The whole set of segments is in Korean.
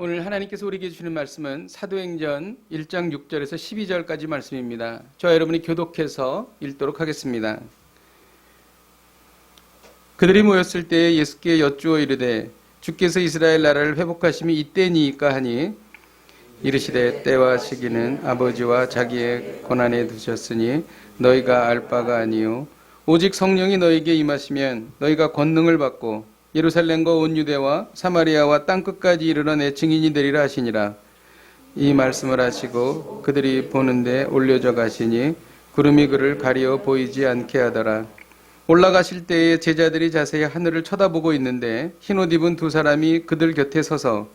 오늘 하나님께서 우리에게 주시는 말씀은 사도행전 1장 6절에서 12절까지 말씀입니다. 저와 여러분이 교독해서 읽도록 하겠습니다. 그들이 모였을 때에 예수께 여쭈어 이르되 주께서 이스라엘 나라를 회복하심이 이때니이까 하니 이르시되 때와 시기는 아버지와 자기의 권한에 두셨으니 너희가 알 바가 아니요 오직 성령이 너희에게 임하시면 너희가 권능을 받고 예루살렘과 온 유대와 사마리아와 땅끝까지 이르러 내 증인이 되리라 하시니라. 이 말씀을 하시고 그들이 보는데 올려져 가시니 구름이 그를 가리어 보이지 않게 하더라. 올라가실 때에 제자들이 자세히 하늘을 쳐다보고 있는데 흰옷 입은 두 사람이 그들 곁에 서서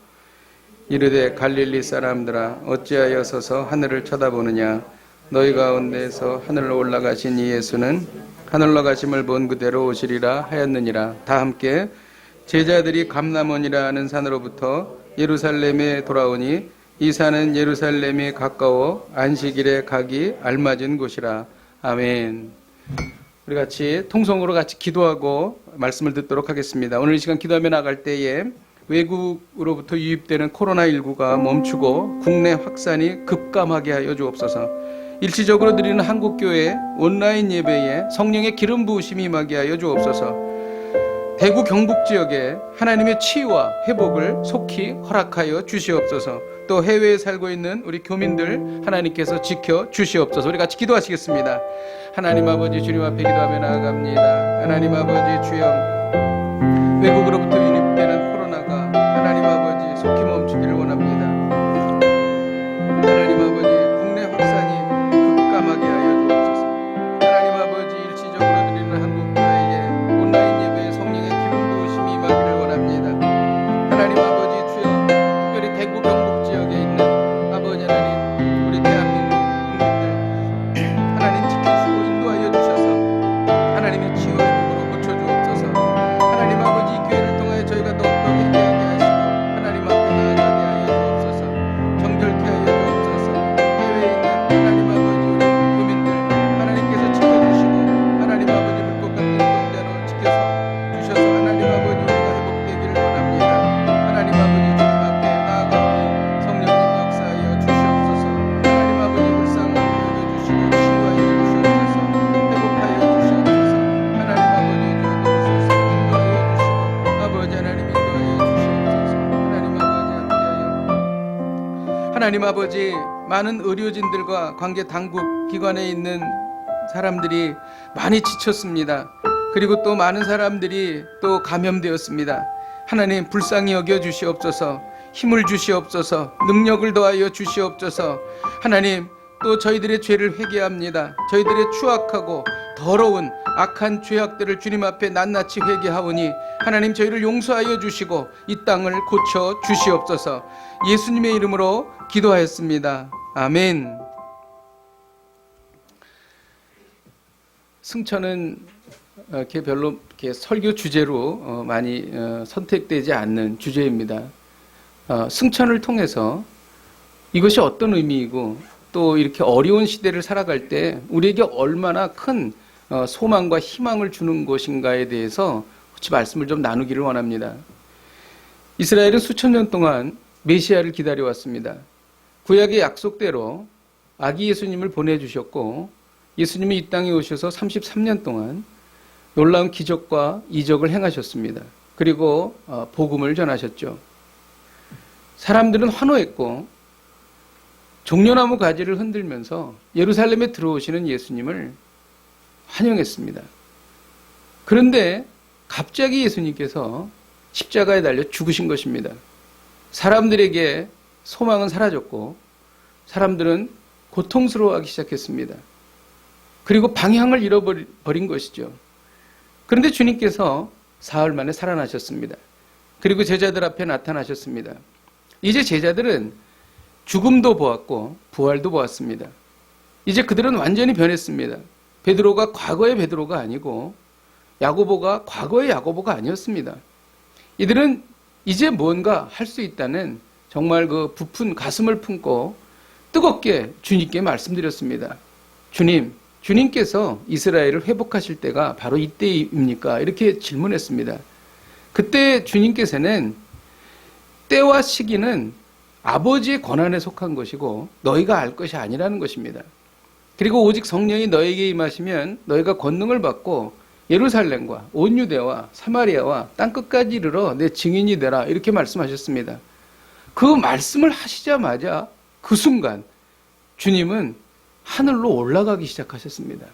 이르되 갈릴리 사람들아 어찌하여 서서 하늘을 쳐다보느냐. 너희 가운데서 하늘로 올라가신 이 예수는 하늘로 가심을 본 그대로 오시리라 하였느니라. 다 함께 제자들이 감람원이라 하는 산으로부터 예루살렘에 돌아오니 이 산은 예루살렘에 가까워 안식일에 가기 알맞은 곳이라. 아멘. 우리 같이 통성으로 같이 기도하고 말씀을 듣도록 하겠습니다. 오늘 이 시간 기도하며 나갈 때에 외국으로부터 유입되는 코로나19가 멈추고 국내 확산이 급감하게 하여 주옵소서. 일시적으로 드리는 한국교회 온라인 예배에 성령의 기름 부으심이 임하게 하여 주옵소서. 대구 경북 지역에 하나님의 치유와 회복을 속히 허락하여 주시옵소서. 또 해외에 살고 있는 우리 교민들 하나님께서 지켜 주시옵소서. 우리 같이 기도하시겠습니다. 하나님 아버지 주님 앞에 기도하며 나아갑니다. 하나님 아버지 주여 외국으로부터 유입되는 코로나가 하나님 아버지 속히 멈추기를 원합니다. 하나님 아버지 국내 확산이 급감하게 하여 주옵소서. 하나님 아버지 일시적으로 드리는 한국교회에 온라인 예배에 성령의 기름 부으심이 임하기를 원합니다. 하나님 아버지 주여 특별히 대구 경북 지역에 있는 아버지 하나님 우리 대한민국 국민들 하나님 지키시고 인도하여 주셔서 하나님의 치유 회복으로 고쳐주옵소서. 하나님 아버지 이 교회를 통하여 저희가 더욱더 회개하게 하시고 하나님 앞에 나아가게 하여 주옵소서. 정결케 하여 주옵소서. 해외에 있는 하나님 아버지 우리 교민들 하나님께서 지켜주시고 하나님 아버지 물꽃 같은 인도대로 지켜서 주셔서 하나님 아버지 우리가 회복되기를 원합니다. 하나님 아버지 주님 앞에 나아가오니 성령님 역사하여 주시옵소서. 하나님 아버지 불쌍히 여겨주시고 치유하여 주시옵소서. 회복하여 주시옵소서. 하나님 아버지 주여 도우소서. 인도하여 주시고 아버지 하나님 인도하여 주시옵소서. 하나님 아버지 함께하여 하나님 아버지 많은 의료진들과 관계 당국 기관에 있는 사람들이 많이 지쳤습니다. 그리고 또 많은 사람들이 또 감염되었습니다. 하나님 불쌍히 여겨 주시옵소서. 힘을 주시옵소서. 능력을 더하여 주시옵소서. 하나님 또 저희들의 죄를 회개합니다. 저희들의 추악하고 더러운 악한 죄악들을 주님 앞에 낱낱이 회개하오니 하나님 저희를 용서하여 주시고 이 땅을 고쳐 주시옵소서. 예수님의 이름으로 기도하였습니다. 아멘. 승천은 이렇게 별로 이렇게 설교 주제로 많이 선택되지 않는 주제입니다. 승천을 통해서 이것이 어떤 의미이고 또 이렇게 어려운 시대를 살아갈 때 우리에게 얼마나 큰 소망과 희망을 주는 것인가에 대해서 같이 말씀을 좀 나누기를 원합니다. 이스라엘은 수천 년 동안 메시아를 기다려왔습니다. 구약의 약속대로 아기 예수님을 보내주셨고 예수님이 이 땅에 오셔서 33년 동안 놀라운 기적과 이적을 행하셨습니다. 그리고 복음을 전하셨죠. 사람들은 환호했고 종려나무 가지를 흔들면서 예루살렘에 들어오시는 예수님을 환영했습니다. 그런데 갑자기 예수님께서 십자가에 달려 죽으신 것입니다. 사람들에게 소망은 사라졌고 사람들은 고통스러워하기 시작했습니다. 그리고 방향을 잃어버린 것이죠. 그런데 주님께서 사흘 만에 살아나셨습니다. 그리고 제자들 앞에 나타나셨습니다. 이제 제자들은 죽음도 보았고 부활도 보았습니다. 이제 그들은 완전히 변했습니다. 베드로가 과거의 베드로가 아니고 야고보가 과거의 야고보가 아니었습니다. 이들은 이제 뭔가 할 수 있다는 정말 그 부푼 가슴을 품고 뜨겁게 주님께 말씀드렸습니다. 주님께서 이스라엘을 회복하실 때가 바로 이때입니까? 이렇게 질문했습니다. 그때 주님께서는 때와 시기는 아버지의 권한에 속한 것이고 너희가 알 것이 아니라는 것입니다. 그리고 오직 성령이 너에게 임하시면 너희가 권능을 받고 예루살렘과 온 유대와 사마리아와 땅끝까지 이르러 내 증인이 되라 이렇게 말씀하셨습니다. 그 말씀을 하시자마자 그 순간 주님은 하늘로 올라가기 시작하셨습니다.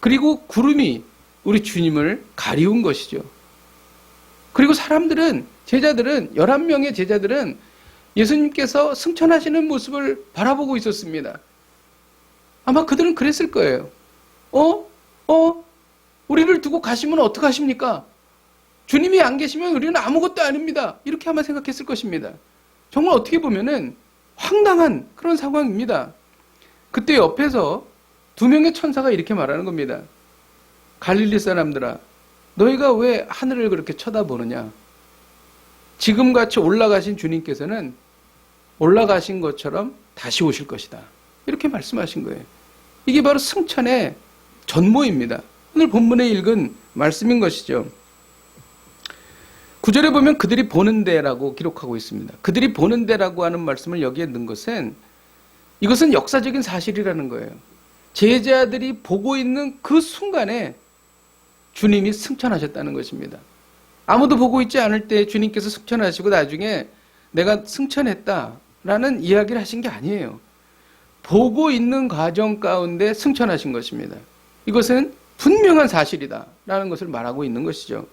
그리고 구름이 우리 주님을 가리운 것이죠. 그리고 사람들은, 제자들은, 11명의 제자들은 예수님께서 승천하시는 모습을 바라보고 있었습니다. 아마 그들은 그랬을 거예요. 우리를 두고 가시면 어떡하십니까? 주님이 안 계시면 우리는 아무것도 아닙니다. 이렇게 아마 생각했을 것입니다. 정말 어떻게 보면은 황당한 그런 상황입니다. 그때 옆에서 2명의 천사가 이렇게 말하는 겁니다. 갈릴리 사람들아, 너희가 왜 하늘을 그렇게 쳐다보느냐? 지금같이 올라가신 주님께서는 올라가신 것처럼 다시 오실 것이다. 이렇게 말씀하신 거예요. 이게 바로 승천의 전모입니다. 오늘 본문에 읽은 말씀인 것이죠. 9절에 보면 그들이 보는 데라고 기록하고 있습니다. 그들이 보는 데라고 하는 말씀을 여기에 넣은 것은 이것은 역사적인 사실이라는 거예요. 제자들이 보고 있는 그 순간에 주님이 승천하셨다는 것입니다. 아무도 보고 있지 않을 때 주님께서 승천하시고 나중에 내가 승천했다라는 이야기를 하신 게 아니에요. 보고 있는 과정 가운데 승천하신 것입니다. 이것은 분명한 사실이다라는 것을 말하고 있는 것이죠.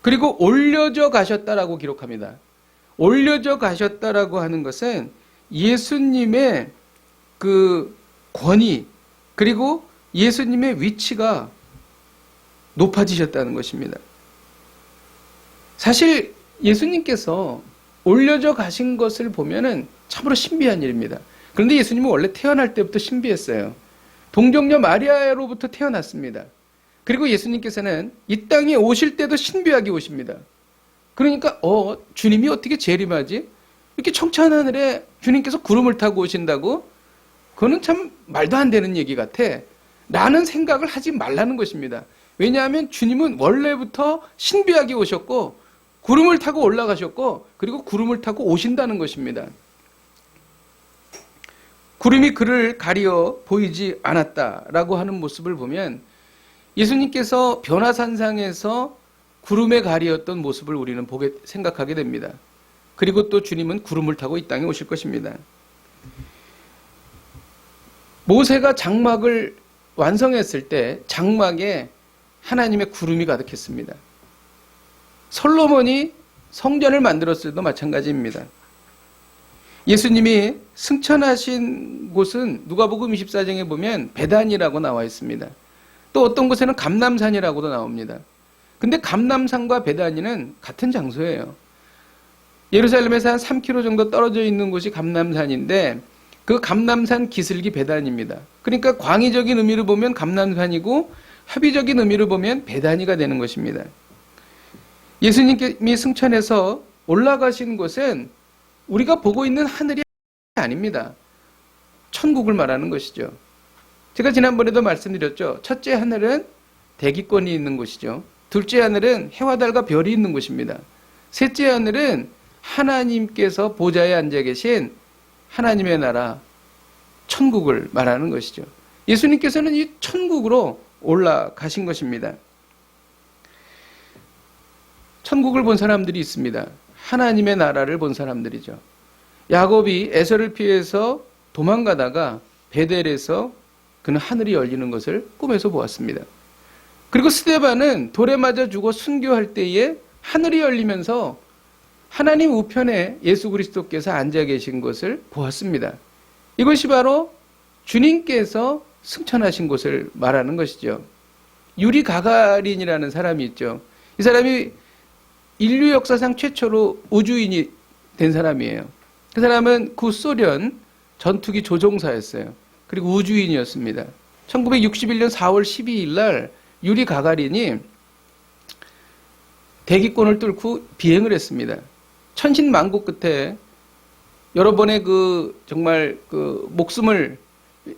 그리고 올려져 가셨다라고 기록합니다. 올려져 가셨다라고 하는 것은 예수님의 그 권위 그리고 예수님의 위치가 높아지셨다는 것입니다. 사실 예수님께서 올려져 가신 것을 보면은 참으로 신비한 일입니다. 그런데 예수님은 원래 태어날 때부터 신비했어요. 동정녀 마리아로부터 태어났습니다. 그리고 예수님께서는 이 땅에 오실 때도 신비하게 오십니다. 그러니까 주님이 어떻게 재림하지? 이렇게 청천 하늘에 주님께서 구름을 타고 오신다고? 그거는 참 말도 안 되는 얘기 같아. 라는 생각을 하지 말라는 것입니다. 왜냐하면 주님은 원래부터 신비하게 오셨고 구름을 타고 올라가셨고 그리고 구름을 타고 오신다는 것입니다. 구름이 그를 가리어 보이지 않았다라고 하는 모습을 보면 예수님께서 변화산상에서 구름에 가리었던 모습을 우리는 생각하게 됩니다. 그리고 또 주님은 구름을 타고 이 땅에 오실 것입니다. 모세가 장막을 완성했을 때 장막에 하나님의 구름이 가득했습니다. 솔로몬이 성전을 만들었을 때도 마찬가지입니다. 예수님이 승천하신 곳은 누가복음 24장에 보면 베단이라고 나와 있습니다. 또 어떤 곳에는 감람산이라고도 나옵니다. 근데 감람산과 베단이는 같은 장소예요. 예루살렘에서 한 3km 정도 떨어져 있는 곳이 감람산인데 그 감람산 기슭이 베단입니다. 그러니까 광의적인 의미로 보면 감람산이고 합의적인 의미로 보면 베단이가 되는 것입니다. 예수님이 승천해서 올라가신 곳은 우리가 보고 있는 하늘이 아닙니다. 천국을 말하는 것이죠. 제가 지난번에도 말씀드렸죠. 첫째 하늘은 대기권이 있는 곳이죠. 둘째 하늘은 해와 달과 별이 있는 곳입니다. 셋째 하늘은 하나님께서 보좌에 앉아 계신 하나님의 나라 천국을 말하는 것이죠. 예수님께서는 이 천국으로 올라가신 것입니다. 천국을 본 사람들이 있습니다. 하나님의 나라를 본 사람들이죠. 야곱이 에서를 피해서 도망가다가 베델에서 그는 하늘이 열리는 것을 꿈에서 보았습니다. 그리고 스데반은 돌에 맞아 죽어 순교할 때에 하늘이 열리면서 하나님 우편에 예수 그리스도께서 앉아 계신 것을 보았습니다. 이것이 바로 주님께서 승천하신 곳을 말하는 것이죠. 유리 가가린이라는 사람이 있죠. 이 사람이 인류 역사상 최초로 우주인이 된 사람이에요. 그 사람은 구소련 전투기 조종사였어요. 그리고 우주인이었습니다. 1961년 4월 12일 날 유리 가가린이 대기권을 뚫고 비행을 했습니다. 천신만고 끝에 여러 번의 정말 목숨을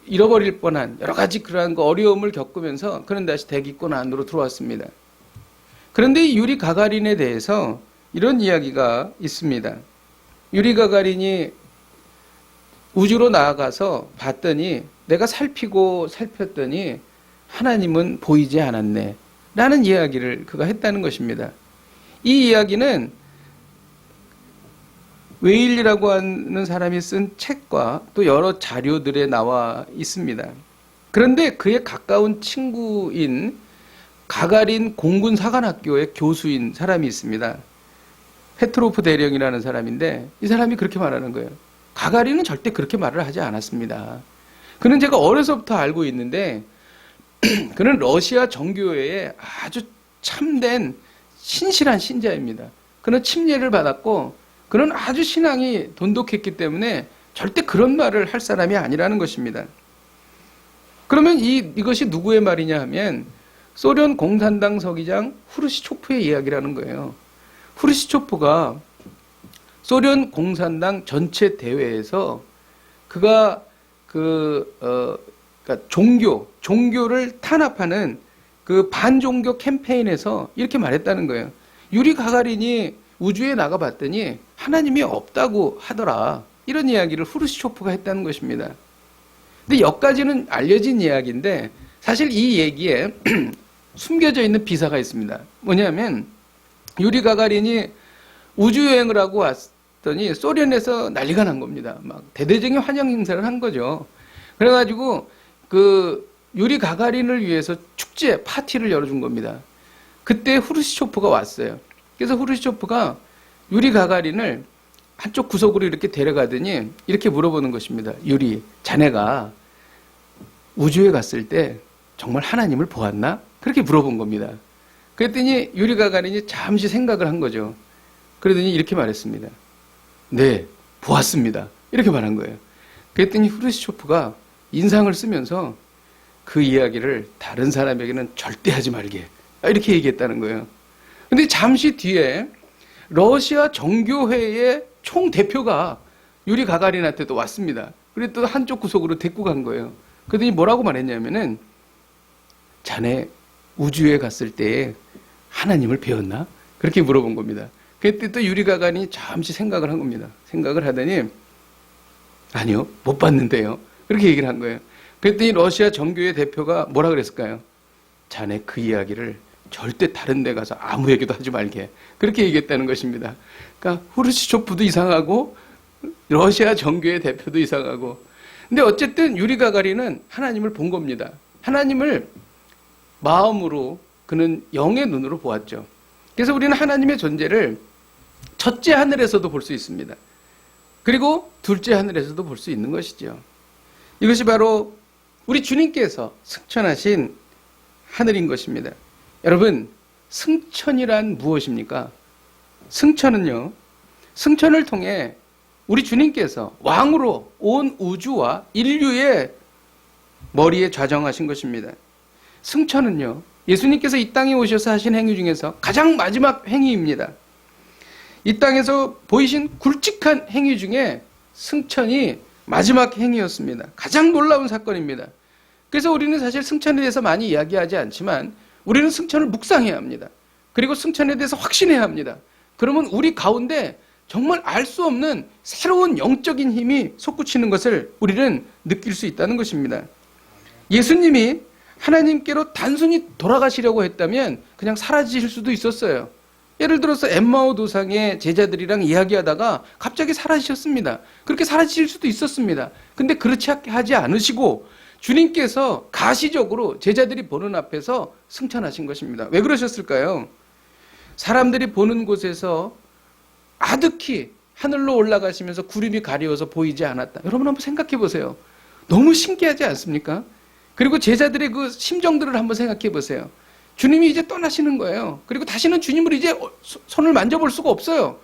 잃어버릴 뻔한 여러 가지 그러한 어려움을 겪으면서 그는 다시 대기권 안으로 들어왔습니다. 그런데 이 유리 가가린에 대해서 이런 이야기가 있습니다. 유리 가가린이 우주로 나아가서 봤더니 내가 살폈더니 하나님은 보이지 않았네 라는 이야기를 그가 했다는 것입니다. 이 이야기는 웨일이라고 하는 사람이 쓴 책과 또 여러 자료들에 나와 있습니다. 그런데 그의 가까운 친구인 가가린 공군 사관학교의 교수인 사람이 있습니다. 페트로프 대령이라는 사람인데 이 사람이 그렇게 말하는 거예요. 가가린은 절대 그렇게 말을 하지 않았습니다. 그는 제가 어려서부터 알고 있는데 그는 러시아 정교회의 아주 참된 신실한 신자입니다. 그는 침례를 받았고 그는 아주 신앙이 돈독했기 때문에 절대 그런 말을 할 사람이 아니라는 것입니다. 그러면 이것이 누구의 말이냐 하면 소련 공산당 서기장 후르시초프의 이야기라는 거예요. 후르시초프가 소련 공산당 전체 대회에서 그가 그러니까 종교를 탄압하는 그 반종교 캠페인에서 이렇게 말했다는 거예요. 유리 가가린이 우주에 나가봤더니 하나님이 없다고 하더라. 이런 이야기를 후르시초프가 했다는 것입니다. 근데 여기까지는 알려진 이야기인데 사실 이 얘기에 숨겨져 있는 비사가 있습니다. 뭐냐면 유리 가가린이 우주여행을 하고 왔더니 소련에서 난리가 난 겁니다. 막 대대적인 환영 행사를 한 거죠. 그래가지고 그 유리 가가린을 위해서 축제 파티를 열어준 겁니다. 그때 후르시초프가 왔어요. 그래서 후르시초프가 유리 가가린을 한쪽 구석으로 이렇게 데려가더니 이렇게 물어보는 것입니다. 유리, 자네가 우주에 갔을 때 정말 하나님을 보았나? 그렇게 물어본 겁니다. 그랬더니 유리 가가린이 잠시 생각을 한 거죠. 그러더니 이렇게 말했습니다. 네, 보았습니다. 이렇게 말한 거예요. 그랬더니 후르시초프가 인상을 쓰면서 그 이야기를 다른 사람에게는 절대 하지 말게. 이렇게 얘기했다는 거예요. 근데 잠시 뒤에 러시아 정교회의 총대표가 유리 가가린한테 또 왔습니다. 그리고 또 한쪽 구석으로 데리고 간 거예요. 그러더니 뭐라고 말했냐면은 자네 우주에 갔을 때에 하나님을 배웠나? 그렇게 물어본 겁니다. 그때 또 유리 가가린이 잠시 생각을 한 겁니다. 생각을 하더니 아니요, 못 봤는데요. 그렇게 얘기를 한 거예요. 그랬더니 러시아 정교회 대표가 뭐라 그랬을까요? 자네 그 이야기를 절대 다른 데 가서 아무에게도 하지 말게. 그렇게 얘기했다는 것입니다. 그러니까 후르시초프도 이상하고 러시아 정교회 대표도 이상하고. 근데 어쨌든 유리 가가린은 하나님을 본 겁니다. 하나님을 마음으로 그는 영의 눈으로 보았죠. 그래서 우리는 하나님의 존재를 첫째 하늘에서도 볼 수 있습니다. 그리고 둘째 하늘에서도 볼 수 있는 것이죠. 이것이 바로 우리 주님께서 승천하신 하늘인 것입니다. 여러분, 승천이란 무엇입니까? 승천은요, 승천을 통해 우리 주님께서 왕으로 온 우주와 인류의 머리에 좌정하신 것입니다. 승천은요, 예수님께서 이 땅에 오셔서 하신 행위 중에서 가장 마지막 행위입니다. 이 땅에서 보이신 굵직한 행위 중에 승천이 마지막 행위였습니다. 가장 놀라운 사건입니다. 그래서 우리는 사실 승천에 대해서 많이 이야기하지 않지만 우리는 승천을 묵상해야 합니다. 그리고 승천에 대해서 확신해야 합니다. 그러면 우리 가운데 정말 알 수 없는 새로운 영적인 힘이 솟구치는 것을 우리는 느낄 수 있다는 것입니다. 예수님이 하나님께로 단순히 돌아가시려고 했다면 그냥 사라지실 수도 있었어요. 예를 들어서 엠마오 도상의 제자들이랑 이야기하다가 갑자기 사라지셨습니다. 그렇게 사라지실 수도 있었습니다. 근데 그렇지 하지 않으시고 주님께서 가시적으로 제자들이 보는 앞에서 승천하신 것입니다. 왜 그러셨을까요? 사람들이 보는 곳에서 아득히 하늘로 올라가시면서 구름이 가려워서 보이지 않았다. 여러분 한번 생각해 보세요. 너무 신기하지 않습니까? 그리고 제자들의 그 심정들을 한번 생각해 보세요. 주님이 이제 떠나시는 거예요. 그리고 다시는 주님을 이제 손을 만져볼 수가 없어요.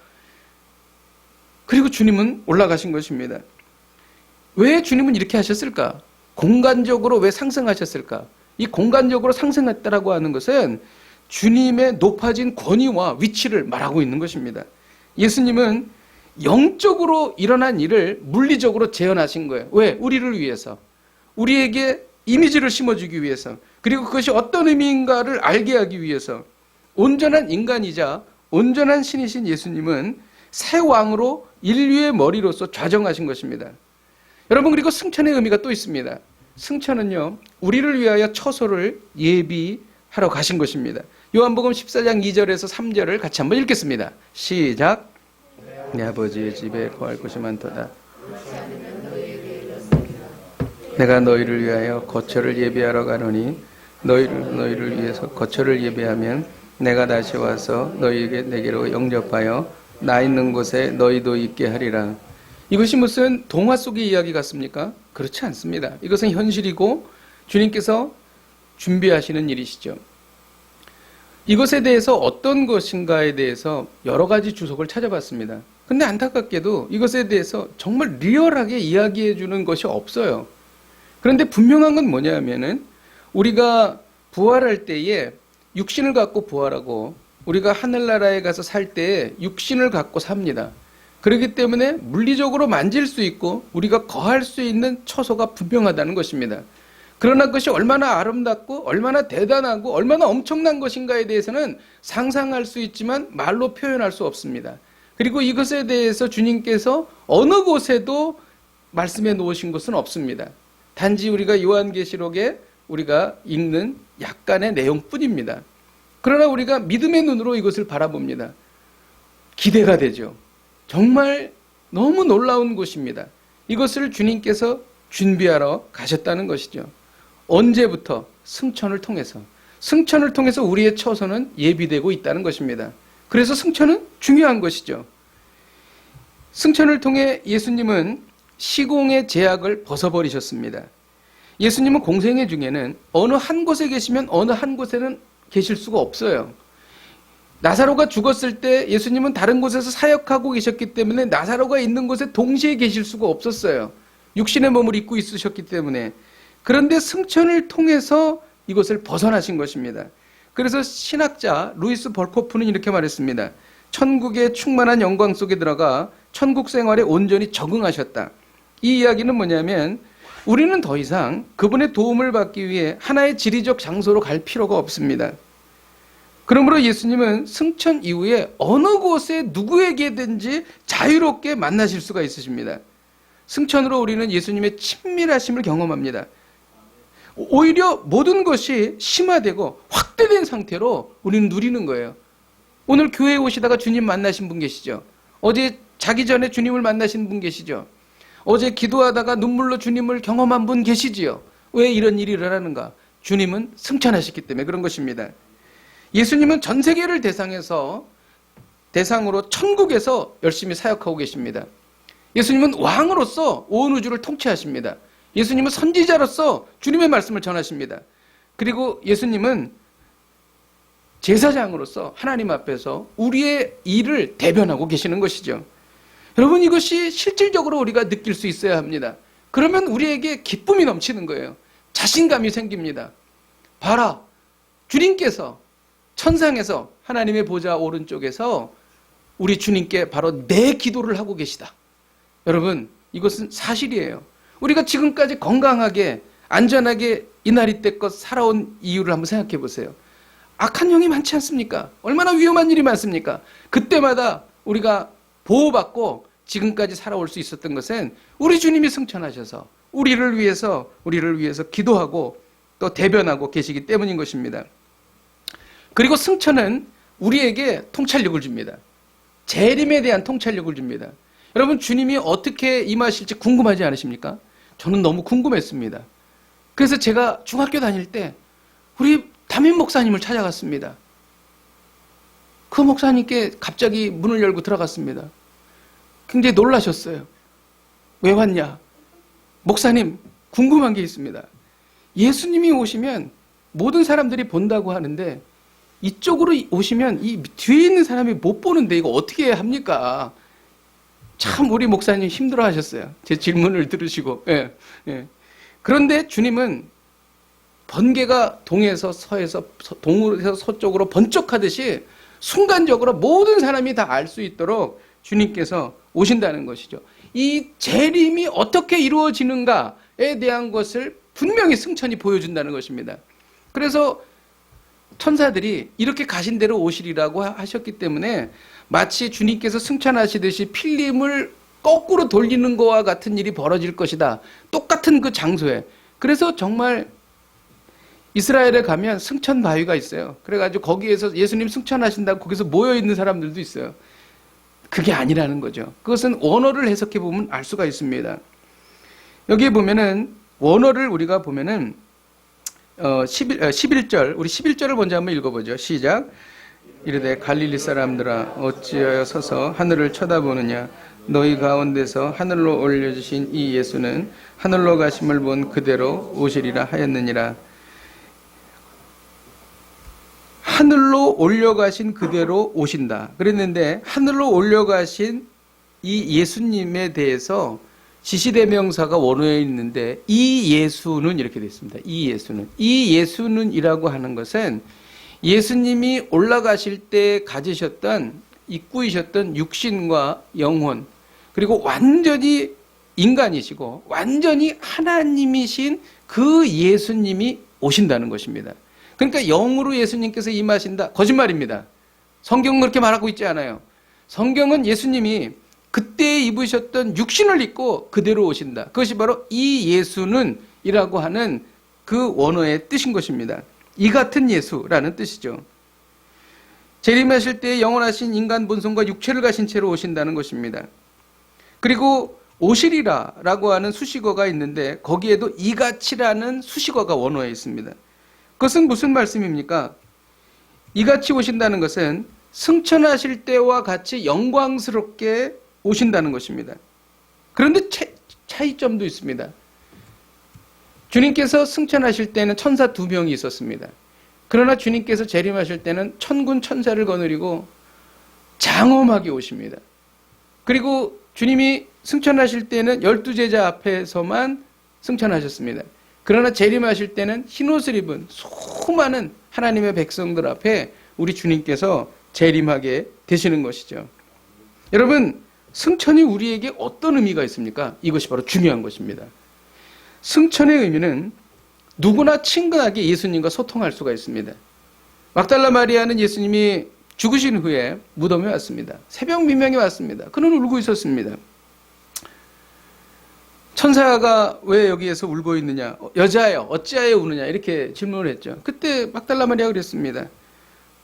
그리고 주님은 올라가신 것입니다. 왜 주님은 이렇게 하셨을까? 공간적으로 왜 상승하셨을까? 이 공간적으로 상승했다라고 하는 것은 주님의 높아진 권위와 위치를 말하고 있는 것입니다. 예수님은 영적으로 일어난 일을 물리적으로 재현하신 거예요. 왜? 우리를 위해서. 우리에게 이미지를 심어주기 위해서. 그리고 그것이 어떤 의미인가를 알게 하기 위해서. 온전한 인간이자 온전한 신이신 예수님은 새 왕으로 인류의 머리로서 좌정하신 것입니다. 여러분, 그리고 승천의 의미가 또 있습니다. 승천은요, 우리를 위하여 처소를 예비하러 가신 것입니다. 요한복음 14장 2절에서 3절을 같이 한번 읽겠습니다. 시작. 내 아버지의 집에 거할 곳이 많도다. 내가 너희를 위하여 거처를 예비하러 가노니 너희를 위해서 거처를 예비하면 내가 다시 와서 내게로 영접하여 나 있는 곳에 너희도 있게 하리라. 이것이 무슨 동화 속의 이야기 같습니까? 그렇지 않습니다. 이것은 현실이고 주님께서 준비하시는 일이시죠. 이것에 대해서 어떤 것인가에 대해서 여러 가지 주석을 찾아봤습니다. 근데 안타깝게도 이것에 대해서 정말 리얼하게 이야기해 주는 것이 없어요. 그런데 분명한 건 뭐냐면은 우리가 부활할 때에 육신을 갖고 부활하고 우리가 하늘나라에 가서 살 때에 육신을 갖고 삽니다. 그렇기 때문에 물리적으로 만질 수 있고 우리가 거할 수 있는 처소가 분명하다는 것입니다. 그러나 그것이 얼마나 아름답고 얼마나 대단하고 얼마나 엄청난 것인가에 대해서는 상상할 수 있지만 말로 표현할 수 없습니다. 그리고 이것에 대해서 주님께서 어느 곳에도 말씀해 놓으신 것은 없습니다. 단지 우리가 요한계시록에 우리가 읽는 약간의 내용뿐입니다. 그러나 우리가 믿음의 눈으로 이것을 바라봅니다. 기대가 되죠. 정말 너무 놀라운 곳입니다. 이것을 주님께서 준비하러 가셨다는 것이죠. 언제부터? 승천을 통해서 우리의 처소는 예비되고 있다는 것입니다. 그래서 승천은 중요한 것이죠. 승천을 통해 예수님은 시공의 제약을 벗어버리셨습니다. 예수님은 공생애 중에는 어느 한 곳에 계시면 어느 한 곳에는 계실 수가 없어요. 나사로가 죽었을 때 예수님은 다른 곳에서 사역하고 계셨기 때문에 나사로가 있는 곳에 동시에 계실 수가 없었어요. 육신의 몸을 입고 있으셨기 때문에. 그런데 승천을 통해서 이것을 벗어나신 것입니다. 그래서 신학자 루이스 벌코프는 이렇게 말했습니다. 천국의 충만한 영광 속에 들어가 천국 생활에 온전히 적응하셨다. 이 이야기는 뭐냐면 우리는 더 이상 그분의 도움을 받기 위해 하나의 지리적 장소로 갈 필요가 없습니다. 그러므로 예수님은 승천 이후에 어느 곳에 누구에게든지 자유롭게 만나실 수가 있으십니다. 승천으로 우리는 예수님의 친밀하심을 경험합니다. 오히려 모든 것이 심화되고 확대된 상태로 우리는 누리는 거예요. 오늘 교회에 오시다가 주님 만나신 분 계시죠? 어제 자기 전에 주님을 만나신 분 계시죠? 어제 기도하다가 눈물로 주님을 경험한 분 계시지요? 왜 이런 일이 일어나는가? 주님은 승천하셨기 때문에 그런 것입니다. 예수님은 전 세계를 대상으로 천국에서 열심히 사역하고 계십니다. 예수님은 왕으로서 온 우주를 통치하십니다. 예수님은 선지자로서 주님의 말씀을 전하십니다. 그리고 예수님은 제사장으로서 하나님 앞에서 우리의 일을 대변하고 계시는 것이죠. 여러분, 이것이 실질적으로 우리가 느낄 수 있어야 합니다. 그러면 우리에게 기쁨이 넘치는 거예요. 자신감이 생깁니다. 봐라, 주님께서 천상에서 하나님의 보좌 오른쪽에서 우리 주님께 바로 내 기도를 하고 계시다. 여러분, 이것은 사실이에요. 우리가 지금까지 건강하게 안전하게 이날이 때껏 살아온 이유를 한번 생각해 보세요. 악한 영이 많지 않습니까? 얼마나 위험한 일이 많습니까? 그때마다 우리가 보호받고 지금까지 살아올 수 있었던 것은 우리 주님이 승천하셔서 우리를 위해서 기도하고 또 대변하고 계시기 때문인 것입니다. 그리고 승천은 우리에게 통찰력을 줍니다. 재림에 대한 통찰력을 줍니다. 여러분, 주님이 어떻게 임하실지 궁금하지 않으십니까? 저는 너무 궁금했습니다. 그래서 제가 중학교 다닐 때 우리 담임 목사님을 찾아갔습니다. 그 목사님께 갑자기 문을 열고 들어갔습니다. 굉장히 놀라셨어요. 왜 왔냐? 목사님, 궁금한 게 있습니다. 예수님이 오시면 모든 사람들이 본다고 하는데 이쪽으로 오시면 이 뒤에 있는 사람이 못 보는데 이거 어떻게 합니까? 참 우리 목사님 힘들어 하셨어요. 제 질문을 들으시고. 예, 예. 그런데 주님은 번개가 동에서 서에서 동으로 서쪽으로 번쩍하듯이 순간적으로 모든 사람이 다 알 수 있도록 주님께서 오신다는 것이죠. 이 재림이 어떻게 이루어지는가에 대한 것을 분명히 승천이 보여준다는 것입니다. 그래서 천사들이 이렇게 가신 대로 오시리라고 하셨기 때문에 마치 주님께서 승천하시듯이 필름을 거꾸로 돌리는 것과 같은 일이 벌어질 것이다. 똑같은 그 장소에. 그래서 정말 이스라엘에 가면 승천 바위가 있어요. 그래가지고 거기에서 예수님 승천하신다고 거기서 모여있는 사람들도 있어요. 그게 아니라는 거죠. 그것은 원어를 해석해 보면 알 수가 있습니다. 여기에 보면은 원어를 우리가 보면은 11절, 우리 11절을 먼저 한번 읽어보죠. 시작. 이르되 갈릴리 사람들아 어찌하여 서서 하늘을 쳐다보느냐. 너희 가운데서 하늘로 올려주신 이 예수는 하늘로 가심을 본 그대로 오시리라 하였느니라. 하늘로 올려가신 그대로 오신다 그랬는데, 하늘로 올려가신 이 예수님에 대해서 지시대명사가 원어에 있는데, 이 예수는 이렇게 되어 있습니다. 이 예수는이라고 하는 것은 예수님이 올라가실 때 가지셨던, 입구이셨던 육신과 영혼, 그리고 완전히 인간이시고 완전히 하나님이신 그 예수님이 오신다는 것입니다. 그러니까 영으로 예수님께서 임하신다, 거짓말입니다. 성경은 그렇게 말하고 있지 않아요. 성경은 예수님이 그때 입으셨던 육신을 입고 그대로 오신다. 그것이 바로 이 예수는 이라고 하는 그 원어의 뜻인 것입니다. 이 같은 예수라는 뜻이죠. 재림하실 때 영원하신 인간 본성과 육체를 가신 채로 오신다는 것입니다. 그리고 오시리라 라고 하는 수식어가 있는데, 거기에도 이같이라는 수식어가 원어에 있습니다. 그것은 무슨 말씀입니까? 이같이 오신다는 것은 승천하실 때와 같이 영광스럽게 오신다는 것입니다. 그런데 차이점도 있습니다. 주님께서 승천하실 때는 천사 2명이 있었습니다. 그러나 주님께서 재림하실 때는 천군 천사를 거느리고 장엄하게 오십니다. 그리고 주님이 승천하실 때는 12제자 앞에서만 승천하셨습니다. 그러나 재림하실 때는 흰옷을 입은 수많은 하나님의 백성들 앞에 우리 주님께서 재림하게 되시는 것이죠. 여러분, 승천이 우리에게 어떤 의미가 있습니까? 이것이 바로 중요한 것입니다. 승천의 의미는 누구나 친근하게 예수님과 소통할 수가 있습니다. 막달라 마리아는 예수님이 죽으신 후에 무덤에 왔습니다. 새벽 미명에 왔습니다. 그는 울고 있었습니다. 천사가 왜 여기에서 울고 있느냐, 여자여 어찌하여 우느냐, 이렇게 질문을 했죠. 그때 막달라 마리아가 그랬습니다.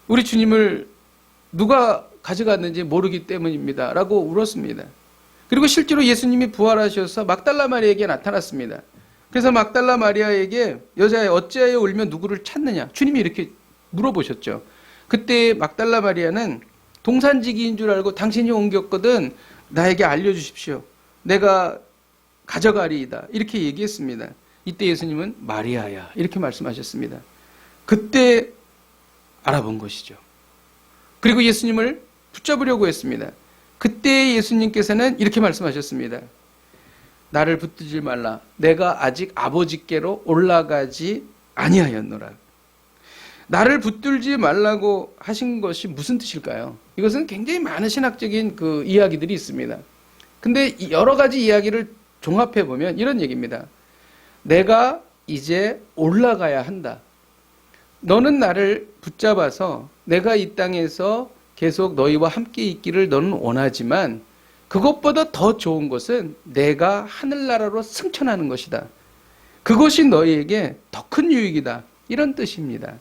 우리 주님을 누가 가져갔는지 모르기 때문입니다 라고 울었습니다. 그리고 실제로 예수님이 부활하셔서 막달라 마리아에게 나타났습니다. 그래서 막달라 마리아에게 여자여 어찌하여 울면 누구를 찾느냐, 주님이 이렇게 물어보셨죠. 그때 막달라 마리아는 동산지기인 줄 알고 당신이 옮겼거든 나에게 알려주십시오. 내가 가져가리이다. 이렇게 얘기했습니다. 이때 예수님은 마리아야 이렇게 말씀하셨습니다. 그때 알아본 것이죠. 그리고 예수님을 붙잡으려고 했습니다. 그때 예수님께서는 이렇게 말씀하셨습니다. 나를 붙들지 말라. 내가 아직 아버지께로 올라가지 아니하였노라. 나를 붙들지 말라고 하신 것이 무슨 뜻일까요? 이것은 굉장히 많은 신학적인 그 이야기들이 있습니다. 근데 여러 가지 이야기를 종합해 보면 이런 얘기입니다. 내가 이제 올라가야 한다. 너는 나를 붙잡아서 내가 이 땅에서 계속 너희와 함께 있기를 너는 원하지만 그것보다 더 좋은 것은 내가 하늘나라로 승천하는 것이다. 그것이 너희에게 더 큰 유익이다. 이런 뜻입니다.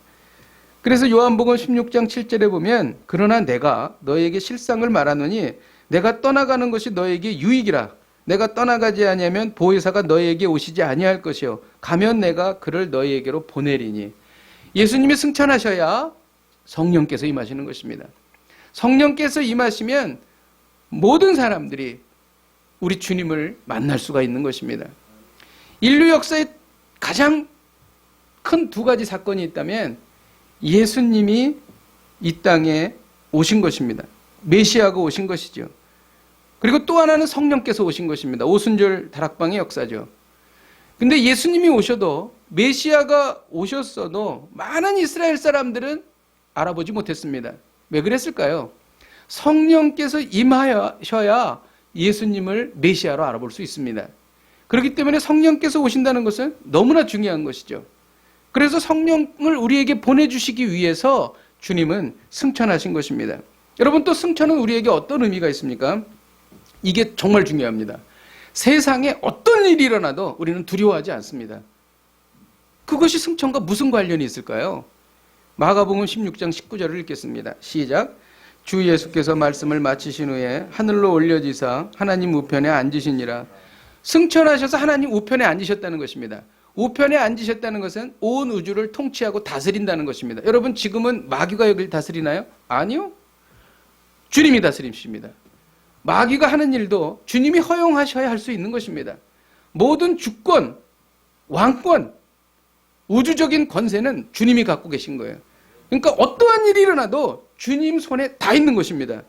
그래서 요한복음 16장 7절에 보면 그러나 내가 너희에게 실상을 말하노니 내가 떠나가는 것이 너희에게 유익이라. 내가 떠나가지 아니하면 보혜사가 너희에게 오시지 아니할 것이요 가면 내가 그를 너희에게로 보내리니. 예수님이 승천하셔야 성령께서 임하시는 것입니다. 성령께서 임하시면 모든 사람들이 우리 주님을 만날 수가 있는 것입니다. 인류 역사에 가장 큰 2가지 사건이 있다면 예수님이 이 땅에 오신 것입니다. 메시아가 오신 것이죠. 그리고 또 하나는 성령께서 오신 것입니다. 오순절 다락방의 역사죠. 근데 예수님이 오셔도, 메시아가 오셨어도 많은 이스라엘 사람들은 알아보지 못했습니다. 왜 그랬을까요? 성령께서 임하셔야 예수님을 메시아로 알아볼 수 있습니다. 그렇기 때문에 성령께서 오신다는 것은 너무나 중요한 것이죠. 그래서 성령을 우리에게 보내주시기 위해서 주님은 승천하신 것입니다. 여러분, 또 승천은 우리에게 어떤 의미가 있습니까? 이게 정말 중요합니다. 세상에 어떤 일이 일어나도 우리는 두려워하지 않습니다. 그것이 승천과 무슨 관련이 있을까요? 마가복음 16장 19절을 읽겠습니다. 시작. 주 예수께서 말씀을 마치신 후에 하늘로 올려지사 하나님 우편에 앉으시니라. 승천하셔서 하나님 우편에 앉으셨다는 것입니다. 우편에 앉으셨다는 것은 온 우주를 통치하고 다스린다는 것입니다. 여러분, 지금은 마귀가 여기를 다스리나요? 아니요. 주님이 다스리십니다. 마귀가 하는 일도 주님이 허용하셔야 할 수 있는 것입니다. 모든 주권, 왕권, 우주적인 권세는 주님이 갖고 계신 거예요. 그러니까 어떠한 일이 일어나도 주님 손에 다 있는 것입니다.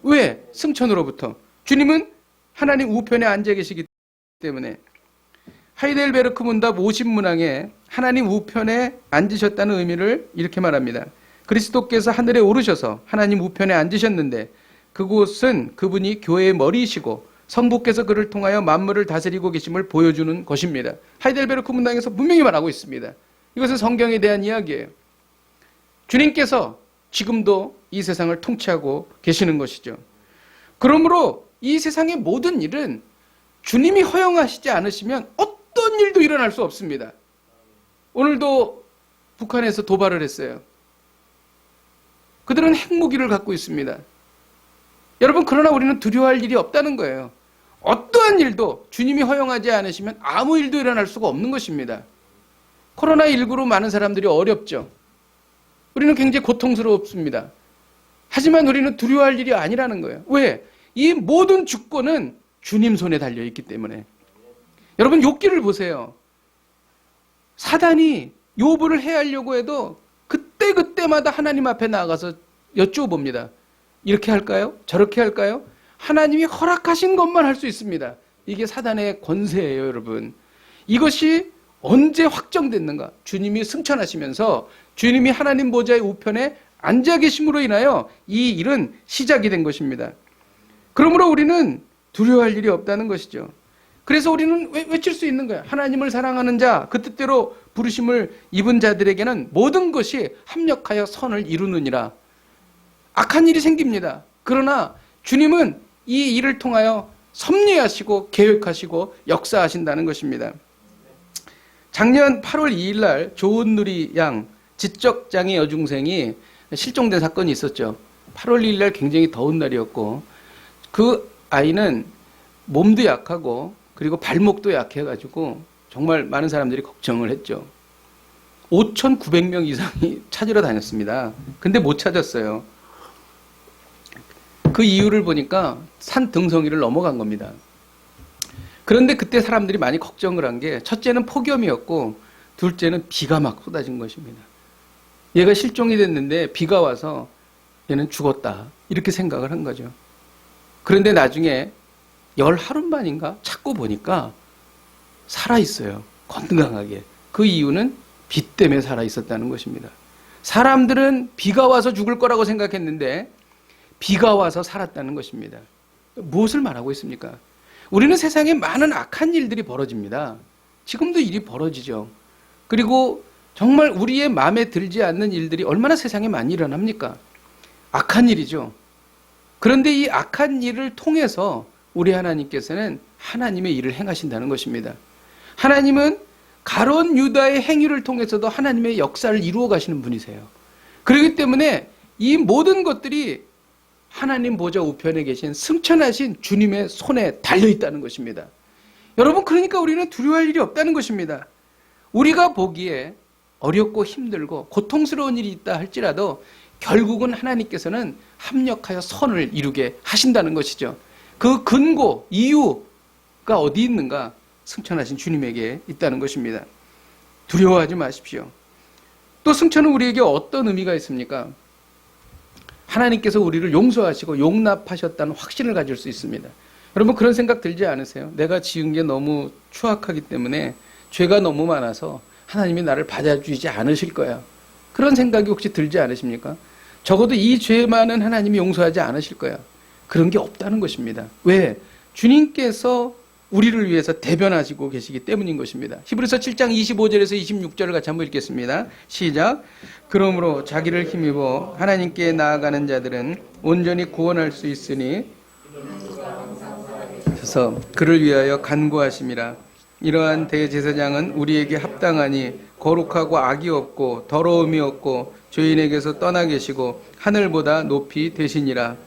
왜? 승천으로부터. 주님은 하나님 우편에 앉아 계시기 때문에. 하이델베르크 문답 50문항에 하나님 우편에 앉으셨다는 의미를 이렇게 말합니다. 그리스도께서 하늘에 오르셔서 하나님 우편에 앉으셨는데 그곳은 그분이 교회의 머리이시고 성부께서 그를 통하여 만물을 다스리고 계심을 보여주는 것입니다. 하이델베르크 문항에서 분명히 말하고 있습니다. 이것은 성경에 대한 이야기예요. 주님께서 지금도 이 세상을 통치하고 계시는 것이죠. 그러므로 이 세상의 모든 일은 주님이 허용하시지 않으시면 어떤 일도 일어날 수 없습니다. 오늘도 북한에서 도발을 했어요. 그들은 핵무기를 갖고 있습니다. 여러분, 그러나 우리는 두려워할 일이 없다는 거예요. 어떠한 일도 주님이 허용하지 않으시면 아무 일도 일어날 수가 없는 것입니다. 코로나19로 많은 사람들이 어렵죠. 우리는 굉장히 고통스럽습니다. 하지만 우리는 두려워할 일이 아니라는 거예요. 왜? 이 모든 주권은 주님 손에 달려있기 때문에. 여러분, 욥기를 보세요. 사단이 욥을 해하려고 해도 그때마다 하나님 앞에 나가서 여쭈어봅니다. 이렇게 할까요? 저렇게 할까요? 하나님이 허락하신 것만 할 수 있습니다. 이게 사단의 권세예요, 여러분. 이것이 언제 확정됐는가? 주님이 승천하시면서 주님이 하나님 보좌의 우편에 앉아 계심으로 인하여 이 일은 시작이 된 것입니다. 그러므로 우리는 두려워할 일이 없다는 것이죠. 그래서 우리는 외칠 수 있는 거예요. 하나님을 사랑하는 자, 그 뜻대로 부르심을 입은 자들에게는 모든 것이 합력하여 선을 이루느니라. 악한 일이 생깁니다. 그러나 주님은 이 일을 통하여 섭리하시고 계획하시고 역사하신다는 것입니다. 작년 8월 2일 날 조은누리 양 지적장애 여중생이 실종된 사건이 있었죠. 8월 2일 날 굉장히 더운 날이었고 그 아이는 몸도 약하고 그리고 발목도 약해가지고 정말 많은 사람들이 걱정을 했죠. 5,900명 이상이 찾으러 다녔습니다. 근데 못 찾았어요. 그 이유를 보니까 산 등성이를 넘어간 겁니다. 그런데 그때 사람들이 많이 걱정을 한 게 첫째는 폭염이었고 둘째는 비가 막 쏟아진 것입니다. 얘가 실종이 됐는데 비가 와서 얘는 죽었다 이렇게 생각을 한 거죠. 그런데 나중에 열 하루 만인가 찾고 보니까 살아있어요. 건강하게. 그 이유는 비 때문에 살아있었다는 것입니다. 사람들은 비가 와서 죽을 거라고 생각했는데 비가 와서 살았다는 것입니다. 무엇을 말하고 있습니까? 우리는 세상에 많은 악한 일들이 벌어집니다. 지금도 일이 벌어지죠. 그리고 정말 우리의 마음에 들지 않는 일들이 얼마나 세상에 많이 일어납니까? 악한 일이죠. 그런데 이 악한 일을 통해서 우리 하나님께서는 하나님의 일을 행하신다는 것입니다. 하나님은 가룟 유다의 행위를 통해서도 하나님의 역사를 이루어 가시는 분이세요. 그렇기 때문에 이 모든 것들이 하나님 보좌 우편에 계신 승천하신 주님의 손에 달려있다는 것입니다. 여러분, 그러니까 우리는 두려워할 일이 없다는 것입니다. 우리가 보기에 어렵고 힘들고 고통스러운 일이 있다 할지라도 결국은 하나님께서는 합력하여 선을 이루게 하신다는 것이죠. 그 근거, 이유가 어디 있는가? 승천하신 주님에게 있다는 것입니다. 두려워하지 마십시오. 또 승천은 우리에게 어떤 의미가 있습니까? 하나님께서 우리를 용서하시고 용납하셨다는 확신을 가질 수 있습니다. 여러분, 그런 생각 들지 않으세요? 내가 지은 게 너무 추악하기 때문에 죄가 너무 많아서 하나님이 나를 받아주지 않으실 거야. 그런 생각이 혹시 들지 않으십니까? 적어도 이 죄만은 하나님이 용서하지 않으실 거야. 그런 게 없다는 것입니다. 왜? 주님께서 우리를 위해서 대변하시고 계시기 때문인 것입니다. 히브리서 7장 25절에서 26절을 같이 한번 읽겠습니다. 시작. 그러므로 자기를 힘입어 하나님께 나아가는 자들은 온전히 구원할 수 있으니 그래서 그를 위하여 간구하심이라. 이러한 대제사장은 우리에게 합당하니 거룩하고 악이 없고 더러움이 없고 죄인에게서 떠나 계시고 하늘보다 높이 되시니라.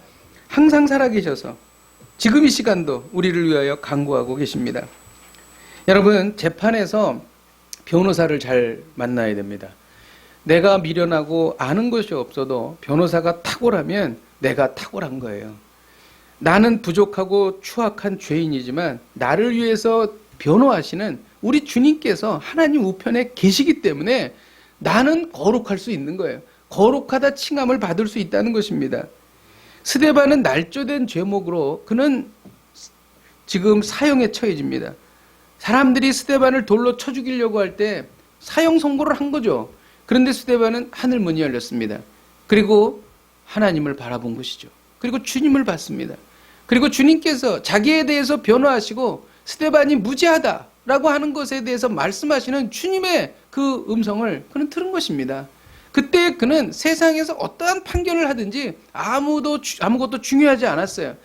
항상 살아계셔서 지금 이 시간도 우리를 위하여 간구하고 계십니다. 여러분, 재판에서 변호사를 잘 만나야 됩니다. 내가 미련하고 아는 것이 없어도 변호사가 탁월하면 내가 탁월한 거예요. 나는 부족하고 추악한 죄인이지만 나를 위해서 변호하시는 우리 주님께서 하나님 우편에 계시기 때문에 나는 거룩할 수 있는 거예요. 거룩하다 칭함을 받을 수 있다는 것입니다. 스데반은 날조된 죄목으로 그는 지금 사형에 처해집니다. 사람들이 스데반을 돌로 쳐 죽이려고 할 때 사형 선고를 한 거죠. 그런데 스데반은 하늘문이 열렸습니다. 그리고 하나님을 바라본 것이죠. 그리고 주님을 봤습니다. 그리고 주님께서 자기에 대해서 변호하시고 스데반이 무죄하다라고 하는 것에 대해서 말씀하시는 주님의 그 음성을 그는 들은 것입니다. 그때 그는 세상에서 어떠한 판결을 하든지 아무것도 중요하지 않았어요.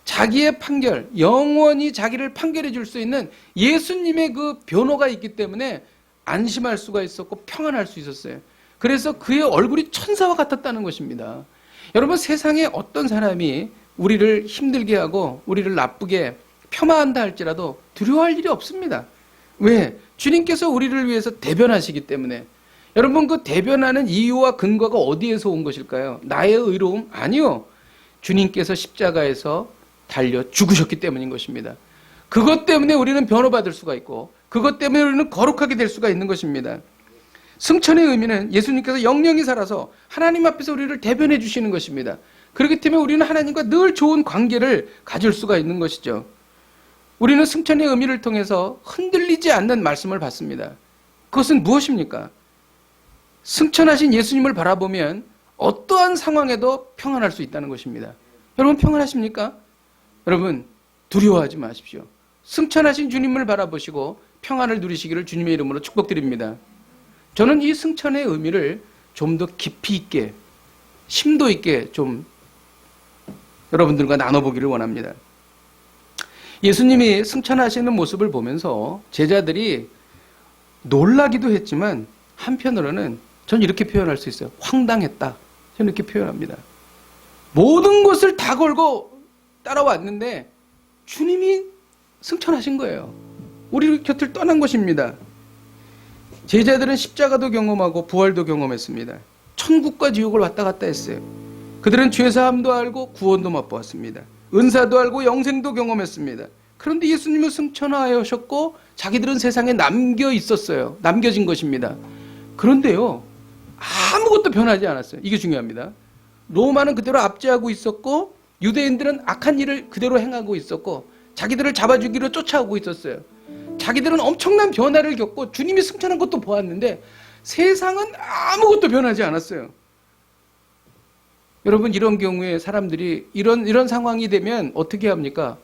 자기의 판결, 영원히 자기를 판결해 줄 수 있는 예수님의 그 변호가 있기 때문에 안심할 수가 있었고 평안할 수 있었어요. 그래서 그의 얼굴이 천사와 같았다는 것입니다. 여러분, 세상에 어떤 사람이 우리를 힘들게 하고 우리를 나쁘게 폄하한다 할지라도 두려워할 일이 없습니다. 왜? 주님께서 우리를 위해서 대변하시기 때문에. 여러분, 그 대변하는 이유와 근거가 어디에서 온 것일까요? 나의 의로움? 아니요. 주님께서 십자가에서 달려 죽으셨기 때문인 것입니다. 그것 때문에 우리는 변호받을 수가 있고 그것 때문에 우리는 거룩하게 될 수가 있는 것입니다. 승천의 의미는 예수님께서 영영이 살아서 하나님 앞에서 우리를 대변해 주시는 것입니다. 그렇기 때문에 우리는 하나님과 늘 좋은 관계를 가질 수가 있는 것이죠. 우리는 승천의 의미를 통해서 흔들리지 않는 말씀을 받습니다. 그것은 무엇입니까? 승천하신 예수님을 바라보면 어떠한 상황에도 평안할 수 있다는 것입니다. 여러분, 평안하십니까? 여러분, 두려워하지 마십시오. 승천하신 주님을 바라보시고 평안을 누리시기를 주님의 이름으로 축복드립니다. 저는 이 승천의 의미를 좀 더 깊이 있게, 심도 있게 좀 여러분들과 나눠보기를 원합니다. 예수님이 승천하시는 모습을 보면서 제자들이 놀라기도 했지만 한편으로는 전 이렇게 표현할 수 있어요. 황당했다. 저는 이렇게 표현합니다. 모든 것을 다 걸고 따라왔는데 주님이 승천하신 거예요. 우리 곁을 떠난 것입니다. 제자들은 십자가도 경험하고 부활도 경험했습니다. 천국과 지옥을 왔다 갔다 했어요. 그들은 죄사함도 알고 구원도 맛보았습니다. 은사도 알고 영생도 경험했습니다. 그런데 예수님은 승천하셨고 자기들은 세상에 남겨 있었어요. 남겨진 것입니다. 그런데요, 아무것도 변하지 않았어요. 이게 중요합니다. 로마는 그대로 압제하고 있었고 유대인들은 악한 일을 그대로 행하고 있었고 자기들을 잡아주기로 쫓아오고 있었어요. 자기들은 엄청난 변화를 겪고 주님이 승천한 것도 보았는데 세상은 아무것도 변하지 않았어요. 여러분, 이런 경우에 사람들이 이런 상황이 되면 어떻게 합니까?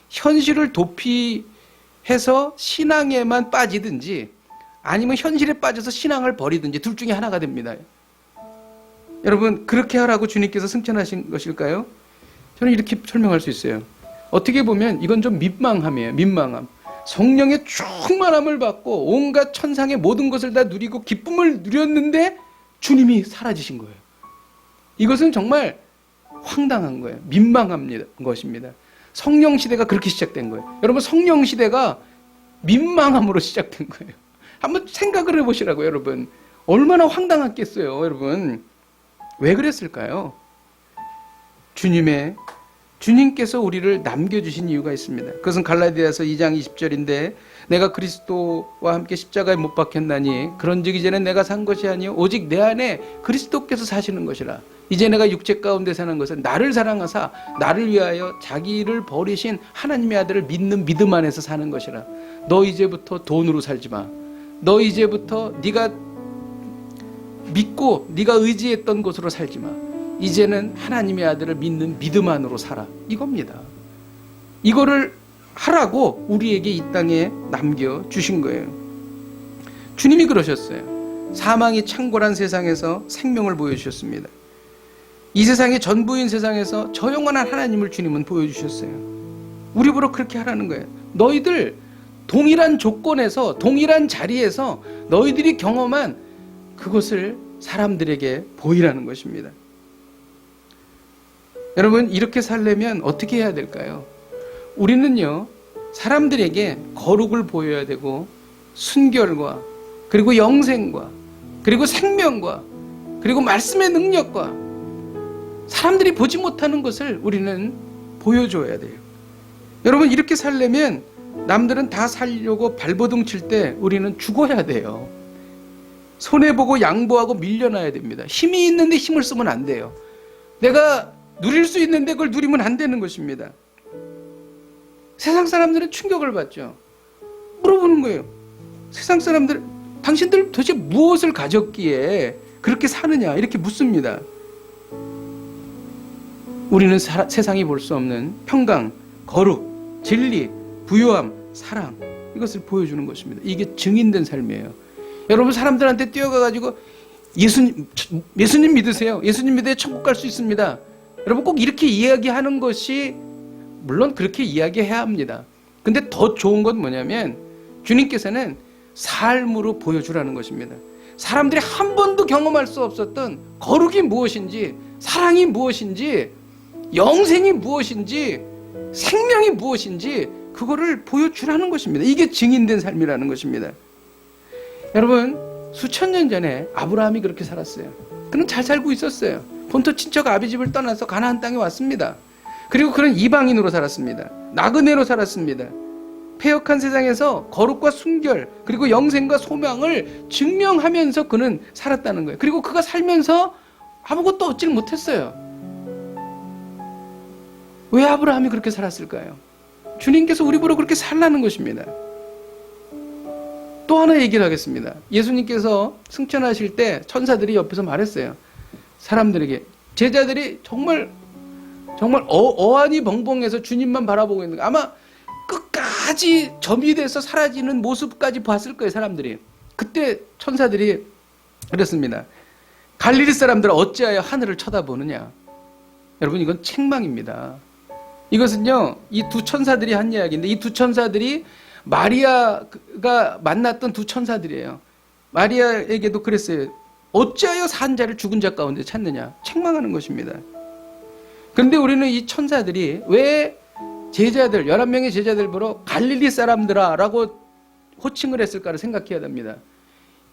현실을 도피해서 신앙에만 빠지든지 아니면 현실에 빠져서 신앙을 버리든지 둘 중에 하나가 됩니다. 여러분, 그렇게 하라고 주님께서 승천하신 것일까요? 저는 이렇게 설명할 수 있어요. 어떻게 보면 이건 좀 민망함이에요. 민망함. 성령의 충만함을 받고 온갖 천상의 모든 것을 다 누리고 기쁨을 누렸는데 주님이 사라지신 거예요. 이것은 정말 황당한 거예요. 민망합니다. 것입니다. 성령 시대가 그렇게 시작된 거예요. 여러분, 성령 시대가 민망함으로 시작된 거예요. 한번 생각을 해보시라고요, 여러분. 얼마나 황당했겠어요, 여러분. 왜 그랬을까요? 주님께서 우리를 남겨주신 이유가 있습니다. 그것은 갈라디아서 2장 20절인데 내가 그리스도와 함께 십자가에 못 박혔나니 그런즉 이제는 내가 산 것이 아니요 오직 내 안에 그리스도께서 사시는 것이라. 이제 내가 육체 가운데 사는 것은 나를 사랑하사 나를 위하여 자기를 버리신 하나님의 아들을 믿는 믿음 안에서 사는 것이라. 너 이제부터 돈으로 살지 마. 너 이제부터 네가 믿고 네가 의지했던 곳으로 살지 마. 이제는 하나님의 아들을 믿는 믿음 안으로 살아. 이겁니다. 이거를 하라고 우리에게 이 땅에 남겨주신 거예요. 주님이 그러셨어요. 사망이 창궐한 세상에서 생명을 보여주셨습니다. 이 세상의 전부인 세상에서 저 영원한 하나님을 주님은 보여주셨어요. 우리 보러 그렇게 하라는 거예요. 너희들 동일한 조건에서 동일한 자리에서 너희들이 경험한 그것을 사람들에게 보이라는 것입니다. 여러분, 이렇게 살려면 어떻게 해야 될까요? 우리는요, 사람들에게 거룩을 보여야 되고 순결과 그리고 영생과 그리고 생명과 그리고 말씀의 능력과 사람들이 보지 못하는 것을 우리는 보여줘야 돼요. 여러분, 이렇게 살려면 남들은 다 살려고 발버둥 칠 때 우리는 죽어야 돼요. 손해보고 양보하고 밀려나야 됩니다. 힘이 있는데 힘을 쓰면 안 돼요. 내가 누릴 수 있는데 그걸 누리면 안 되는 것입니다. 세상 사람들은 충격을 받죠. 물어보는 거예요. 세상 사람들, 당신들 도대체 무엇을 가졌기에 그렇게 사느냐 이렇게 묻습니다. 우리는 세상이 볼 수 없는 평강, 거룩, 진리, 부요함, 사랑, 이것을 보여주는 것입니다. 이게 증인된 삶이에요. 여러분, 사람들한테 뛰어가가지고 예수님 믿으세요. 예수님 믿어야 천국 갈 수 있습니다. 여러분, 꼭 이렇게 이야기하는 것이, 물론 그렇게 이야기해야 합니다. 근데 더 좋은 건 뭐냐면 주님께서는 삶으로 보여주라는 것입니다. 사람들이 한 번도 경험할 수 없었던 거룩이 무엇인지, 사랑이 무엇인지, 영생이 무엇인지, 생명이 무엇인지 그거를 보여주라는 것입니다. 이게 증인된 삶이라는 것입니다. 여러분, 수천 년 전에 아브라함이 그렇게 살았어요. 그는 잘 살고 있었어요. 본토 친척 아비집을 떠나서 가나안 땅에 왔습니다. 그리고 그는 이방인으로 살았습니다. 나그네로 살았습니다. 패역한 세상에서 거룩과 순결 그리고 영생과 소망을 증명하면서 그는 살았다는 거예요. 그리고 그가 살면서 아무것도 얻질 못했어요. 왜 아브라함이 그렇게 살았을까요? 주님께서 우리 보러 그렇게 살라는 것입니다. 또 하나 얘기를 하겠습니다. 예수님께서 승천하실 때 천사들이 옆에서 말했어요. 사람들에게, 제자들이 정말 어안이 벙벙해서 주님만 바라보고 있는 거예요. 아마 끝까지 점이 돼서 사라지는 모습까지 봤을 거예요, 사람들이. 그때 천사들이 그랬습니다. 갈릴리 사람들아 어찌하여 하늘을 쳐다보느냐. 여러분, 이건 책망입니다. 이것은요, 이 두 천사들이 한 이야기인데, 이 두 천사들이 마리아가 만났던 두 천사들이에요. 마리아에게도 그랬어요. 어찌하여 산 자를 죽은 자 가운데 찾느냐. 책망하는 것입니다. 그런데 우리는 이 천사들이 왜 제자들, 11명의 제자들 보러 갈릴리 사람들아 라고 호칭을 했을까를 생각해야 됩니다.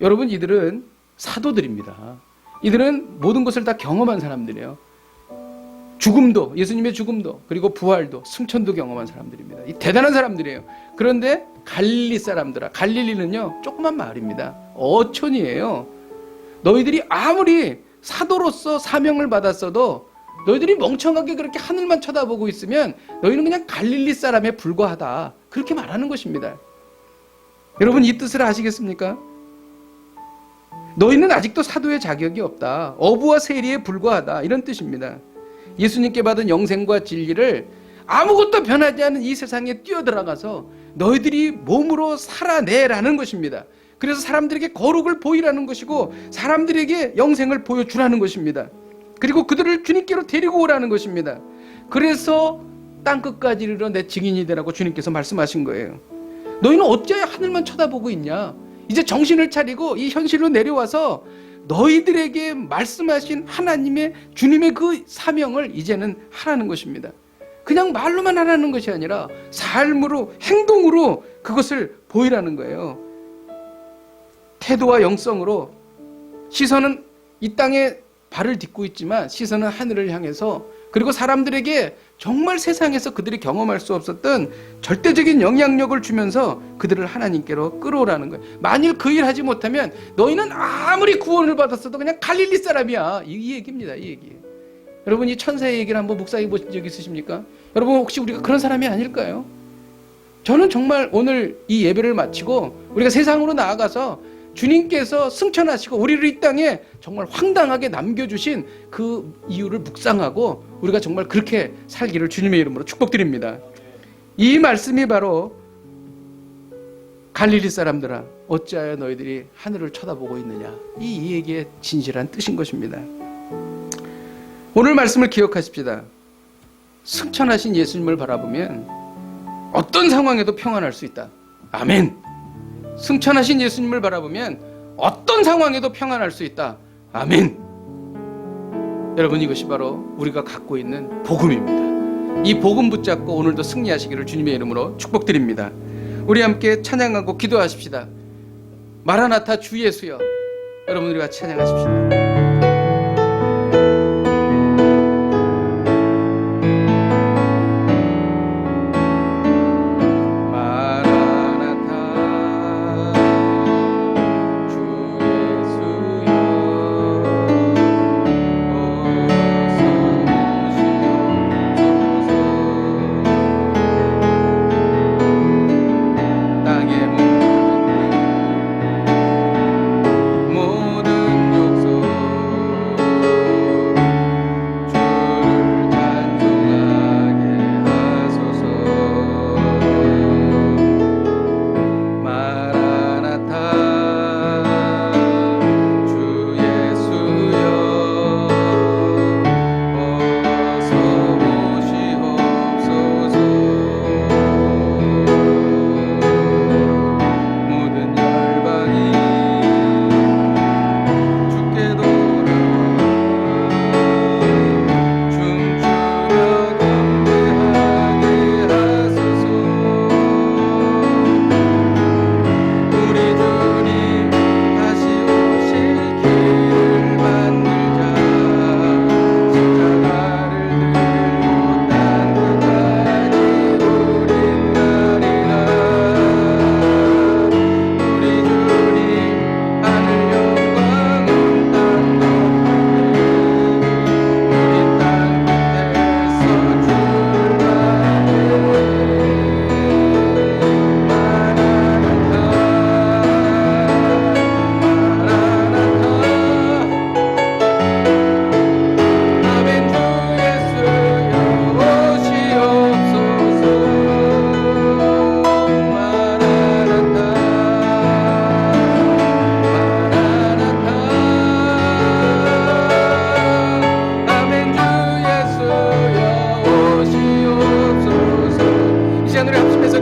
여러분, 이들은 사도들입니다. 이들은 모든 것을 다 경험한 사람들이에요. 죽음도, 예수님의 죽음도, 그리고 부활도, 승천도 경험한 사람들입니다. 이 대단한 사람들이에요. 그런데 갈릴리 사람들아, 갈릴리는요 조그만 마을입니다. 어촌이에요. 너희들이 아무리 사도로서 사명을 받았어도 너희들이 멍청하게 그렇게 하늘만 쳐다보고 있으면 너희는 그냥 갈릴리 사람에 불과하다, 그렇게 말하는 것입니다. 여러분, 이 뜻을 아시겠습니까? 너희는 아직도 사도의 자격이 없다, 어부와 세리에 불과하다, 이런 뜻입니다. 예수님께 받은 영생과 진리를 아무것도 변하지 않은 이 세상에 뛰어들어가서 너희들이 몸으로 살아내라는 것입니다. 그래서 사람들에게 거룩을 보이라는 것이고 사람들에게 영생을 보여주라는 것입니다. 그리고 그들을 주님께로 데리고 오라는 것입니다. 그래서 땅끝까지 이르러 내 증인이 되라고 주님께서 말씀하신 거예요. 너희는 어찌하여 하늘만 쳐다보고 있냐. 이제 정신을 차리고 이 현실로 내려와서 너희들에게 말씀하신 하나님의, 주님의 그 사명을 이제는 하라는 것입니다. 그냥 말로만 하라는 것이 아니라 삶으로, 행동으로 그것을 보이라는 거예요. 태도와 영성으로. 시선은 이 땅에 발을 딛고 있지만 시선은 하늘을 향해서, 그리고 사람들에게 정말 세상에서 그들이 경험할 수 없었던 절대적인 영향력을 주면서 그들을 하나님께로 끌어오라는 거예요. 만일 그 일 하지 못하면 너희는 아무리 구원을 받았어도 그냥 갈릴리 사람이야, 이 얘기입니다. 이 얘기. 여러분, 이 천사의 얘기를 한번 묵상해 보신 적 있으십니까? 여러분, 혹시 우리가 그런 사람이 아닐까요? 저는 정말 오늘 이 예배를 마치고 우리가 세상으로 나아가서 주님께서 승천하시고 우리를 이 땅에 정말 황당하게 남겨주신 그 이유를 묵상하고 우리가 정말 그렇게 살기를 주님의 이름으로 축복드립니다. 이 말씀이 바로 갈릴리 사람들아 어찌하여 너희들이 하늘을 쳐다보고 있느냐, 이 얘기의 진실한 뜻인 것입니다. 오늘 말씀을 기억하십시다. 승천하신 예수님을 바라보면 어떤 상황에도 평안할 수 있다. 아멘. 승천하신 예수님을 바라보면 어떤 상황에도 평안할 수 있다. 아멘. 여러분, 이것이 바로 우리가 갖고 있는 복음입니다. 이 복음 붙잡고 오늘도 승리하시기를 주님의 이름으로 축복드립니다. 우리 함께 찬양하고 기도하십시다. 마라나타 주 예수여. 여러분, 우리가 찬양하십시다.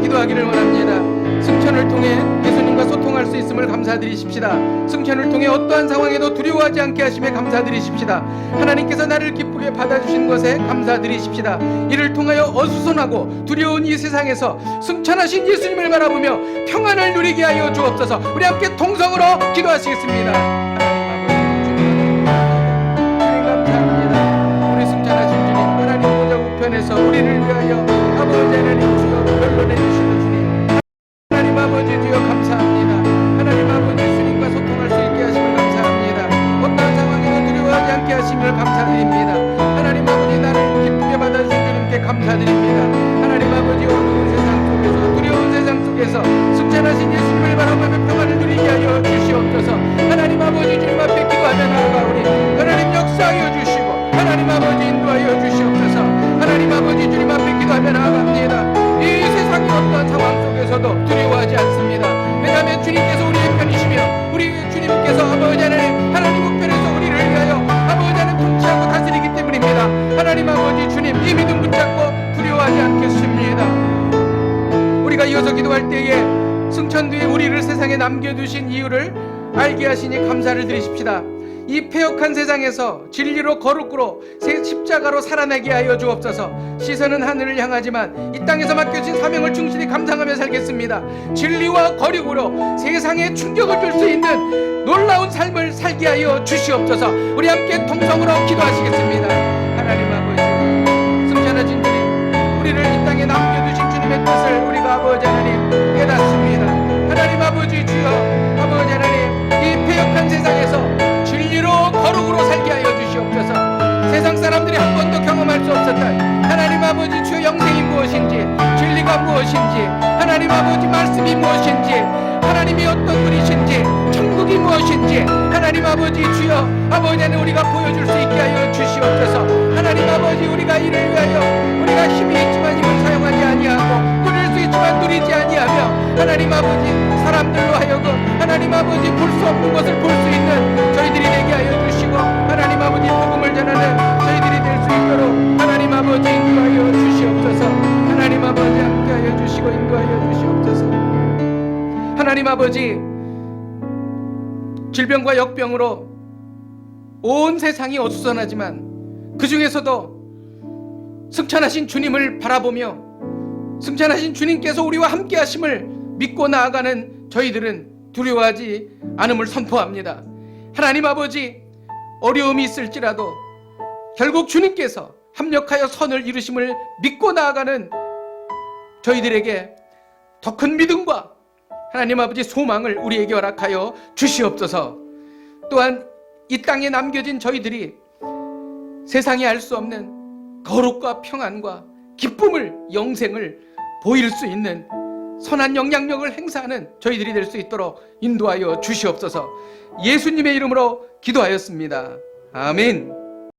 기도하기를 원합니다. 승천을 통해 예수님과 소통할 수 있음을 감사드리십시다. 승천을 통해 어떠한 상황에도 두려워하지 않게 하심에 감사드리십시다. 하나님께서 나를 기쁘게 받아주신 것에 감사드리십시다. 이를 통하여 어수선하고 두려운 이 세상에서 승천하신 예수님을 바라보며 평안을 누리게 하여 주옵소서. 우리 함께 통성으로 기도하시겠습니다. 주님 감사합니다. 우리 승천하신 주님, 하나님 보좌 우편에서 우리를 위하여 아버지 하나님 주여 변론해 주시는 주님, 하나님 아버지 주여 감사합니다. 하나님 아버지 주님과 소통할 수 있게 하심을 감사합니다. 어떠한 상황에도 두려워하지 않게 하심을 감사드립니다. 하나님 아버지 나를 기쁘게 받아주신 주님께 감사드립니다. 하나님 아버지 어두운 세상 속에서, 두려운 세상 속에서 승천하신 예수님을 바라보며 평안을 누리게 하여 주시옵소서. 하나님 아버지 주님 앞에 기도하며 나아가오니 하나님 역사하여 주시고 하나님 아버지 인도하여 주시옵소서. 하나님 아버지 주님 앞에 기도하며 나아갑니다. 이 세상의 어떠한 상황 속에서도 두려워하지 않습니다. 왜냐하면 주님께서 우리의 편이시며 우리 주님께서 아버지 하나님 우편에서 우리를 위하여 아버지 하나님 통치하고 다스리기 때문입니다. 하나님 아버지 주님, 이 믿음 붙잡고 두려워하지 않겠습니다. 우리가 이어서 기도할 때에 승천 뒤에 우리를 세상에 남겨두신 이유를 알게 하시니 감사를 드리십시다. 이 패역한 세상에서 진리로 거룩으로 새 십자가로 살아내게 하여 주옵소서. 시선은 하늘을 향하지만 이 땅에서 맡겨진 사명을 충실히 감당하며 살겠습니다. 진리와 거룩으로 세상에 충격을 줄 수 있는 놀라운 삶을 살게 하여 주시옵소서. 우리 함께 통성으로 기도하시겠습니다. 하나님 아버지, 승천하신 주님, 우리를 이 땅에 남겨두신 주님의 뜻을 우리가 아버지 하나님 깨닫습니다. 하나님 아버지 주여, 아버지 하나님, 이 패역한 세상에서 진리로 거룩으로 살게 하여 주시옵소서. 세상 사람들이 한 번도 경험할 수 없었던 하나님 아버지 주의 영생이 무엇인지, 진리가 무엇인지, 하나님 아버지 말씀이 무엇인지, 하나님이 어떤 분이신지, 천국이 무엇인지 하나님 아버지 주여 아버지 안에 우리가 보여줄 수 있게 하여 주시옵소서. 하나님 아버지, 우리가 이를 위하여 우리가 힘이 있지만 힘을 사용하지 아니하고 하나님 아버지, 사람들로 하여금 하나님 아버지 볼 수 없는 것을 볼 수 있는 저희들이 되게 하여 주시고, 하나님 아버지 복음을 전하는 저희들이 될 수 있도록 하나님 아버지 인도하여 주시옵소서. 하나님 아버지 함께하여 주시고 인도하여 주시옵소서. 하나님 아버지, 질병과 역병으로 온 세상이 어수선하지만 그 중에서도 승천하신 주님을 바라보며 승천하신 주님께서 우리와 함께 하심을 믿고 나아가는 저희들은 두려워하지 않음을 선포합니다. 하나님 아버지, 어려움이 있을지라도 결국 주님께서 합력하여 선을 이루심을 믿고 나아가는 저희들에게 더 큰 믿음과 하나님 아버지 소망을 우리에게 허락하여 주시옵소서. 또한 이 땅에 남겨진 저희들이 세상이 알 수 없는 거룩과 평안과 기쁨을, 영생을 보일 수 있는 선한 영향력을 행사하는 저희들이 될 수 있도록 인도하여 주시옵소서. 예수님의 이름으로 기도하였습니다. 아멘.